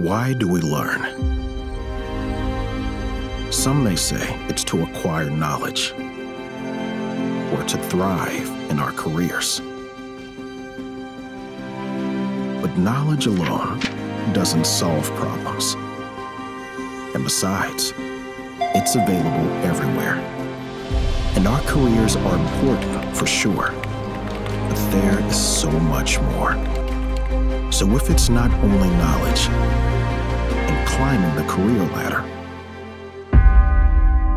Why do we learn? Some may say it's to acquire knowledge or to thrive in our careers. But knowledge alone doesn't solve problems. And besides, it's available everywhere. And our careers are important for sure, but there is so much more. So if it's not only knowledge and climbing the career ladder,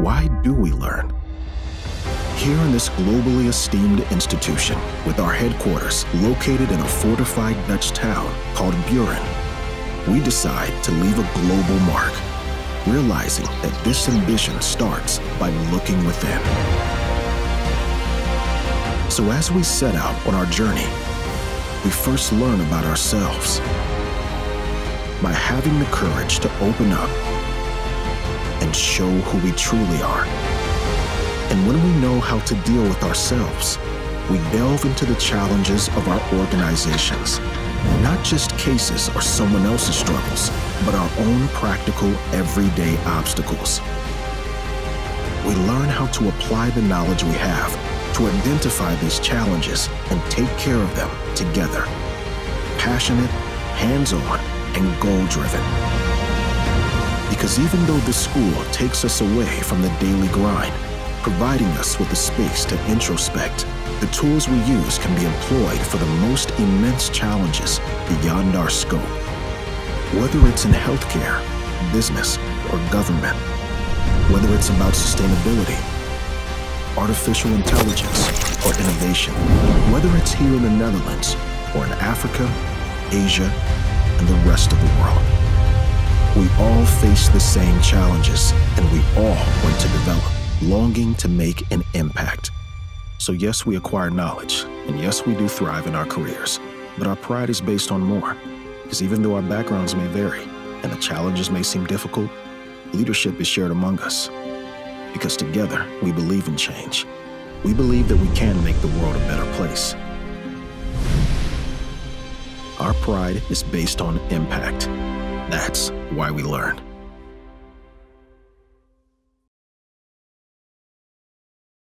why do we learn? Here in this globally esteemed institution, with our headquarters located in a fortified Dutch town called Buren, we decide to leave a global mark, realizing that this ambition starts by looking within. So as we set out on our journey, we first learn about ourselves by having the courage to open up and show who we truly are. And when we know how to deal with ourselves, we delve into the challenges of our organizations, not just cases or someone else's struggles, but our own practical, everyday obstacles. We learn how to apply the knowledge we have to identify these challenges and take care of them together. Passionate, hands-on, and goal-driven. Because even though the school takes us away from the daily grind, providing us with the space to introspect, the tools we use can be employed for the most immense challenges beyond our scope. Whether it's in healthcare, business, or government, whether it's about sustainability, artificial intelligence, or innovation, whether it's here in the Netherlands or in Africa, Asia, and the rest of the world. We all face the same challenges, and we all want to develop, longing to make an impact. So yes, we acquire knowledge, and yes, we do thrive in our careers, but our pride is based on more. Because even though our backgrounds may vary, and the challenges may seem difficult, leadership is shared among us. Because together, we believe in change. We believe that we can make the world a better place. Our pride is based on impact. That's why we learn.